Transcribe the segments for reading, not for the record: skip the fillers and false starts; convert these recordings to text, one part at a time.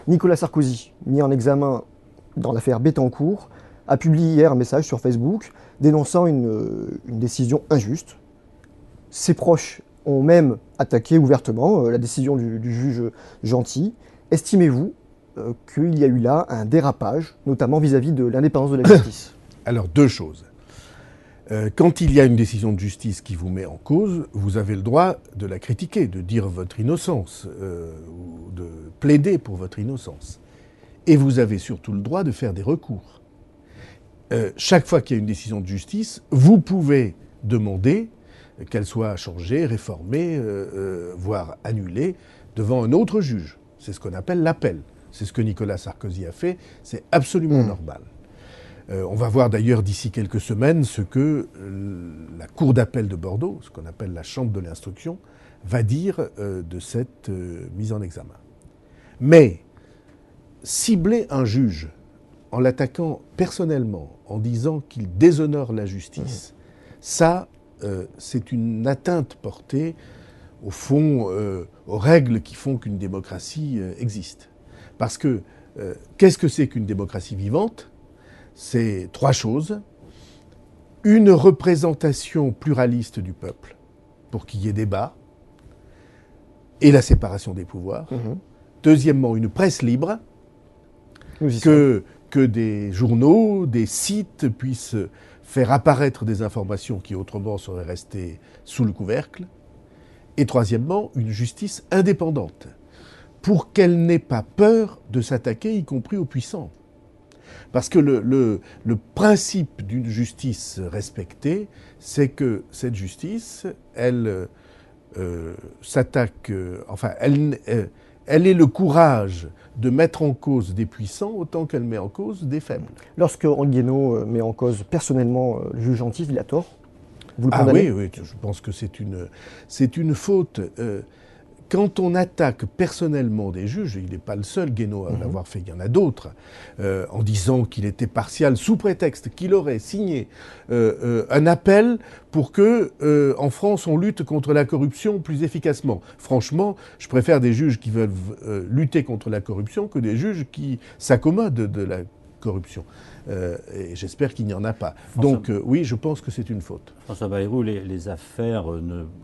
Nicolas Sarkozy, mis en examen dans l'affaire Bettencourt, a publié hier un message sur Facebook dénonçant une décision injuste. Ses proches ont même attaqué ouvertement la décision du juge Gentil. Estimez-vous qu'il y a eu là un dérapage, notamment vis-à-vis de l'indépendance de la justice? Alors, deux choses. Quand il y a une décision de justice qui vous met en cause, vous avez le droit de la critiquer, de dire votre innocence, ou de plaider pour votre innocence. Et vous avez surtout le droit de faire des recours. Chaque fois qu'il y a une décision de justice, vous pouvez demander qu'elle soit changée, réformée, voire annulée, devant un autre juge. C'est ce qu'on appelle l'appel. C'est ce que Nicolas Sarkozy a fait. C'est absolument normal. On va voir d'ailleurs d'ici quelques semaines ce que la Cour d'appel de Bordeaux, ce qu'on appelle la Chambre de l'instruction, va dire de cette mise en examen. Mais cibler un juge en l'attaquant personnellement, en disant qu'il déshonore la justice, ça, c'est une atteinte portée, au fond, aux règles qui font qu'une démocratie existe. Parce que, qu'est-ce que c'est qu'une démocratie vivante ? C'est trois choses. Une représentation pluraliste du peuple, pour qu'il y ait débat, et la séparation des pouvoirs. Deuxièmement, une presse libre, que des journaux, des sites puissent faire apparaître des informations qui autrement seraient restées sous le couvercle. Et troisièmement, une justice indépendante, pour qu'elle n'ait pas peur de s'attaquer, y compris aux puissants. Parce que le principe d'une justice respectée, c'est que cette justice, elle s'attaque, elle ait le courage de mettre en cause des puissants autant qu'elle met en cause des faibles. Lorsque Henri Guénaud met en cause personnellement le juge Gentil, il a tort? Vous le condamnez? Oui, je pense que c'est une faute. Quand on attaque personnellement des juges, il n'est pas le seul, Guénaud, à l'avoir fait, il y en a d'autres, en disant qu'il était partial sous prétexte qu'il aurait signé un appel pour que, en France, on lutte contre la corruption plus efficacement. Franchement, je préfère des juges qui veulent lutter contre la corruption que des juges qui s'accommodent de la corruption. Et j'espère qu'il n'y en a pas. Donc oui, je pense que c'est une faute. François Bayrou, les affaires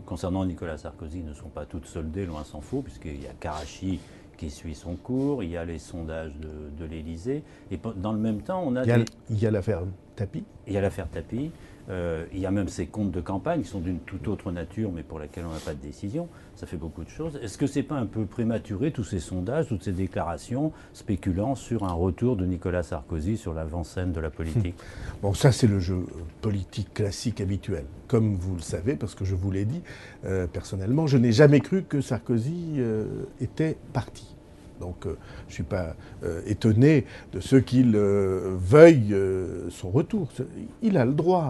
concernant Nicolas Sarkozy ne sont pas toutes soldées, loin s'en faut, puisqu'il y a Karachi qui suit son cours, il y a les sondages de l'Élysée, et dans le même temps, on a il y a l'affaire Tapie. Il y a l'affaire Tapie, il y a même ces comptes de campagne qui sont d'une toute autre nature, mais pour lesquels on n'a pas de décision. Ça fait beaucoup de choses. Est-ce que c'est pas un peu prématuré, tous ces sondages, toutes ces déclarations spéculant sur un retour de Nicolas Sarkozy sur l'avant-scène de la politique? Bon, ça c'est le jeu politique classique habituel. Comme vous le savez, parce que je vous l'ai dit, personnellement, je n'ai jamais cru que Sarkozy était parti. Donc je ne suis pas étonné de ce qu'il veuille son retour. Il a le droit.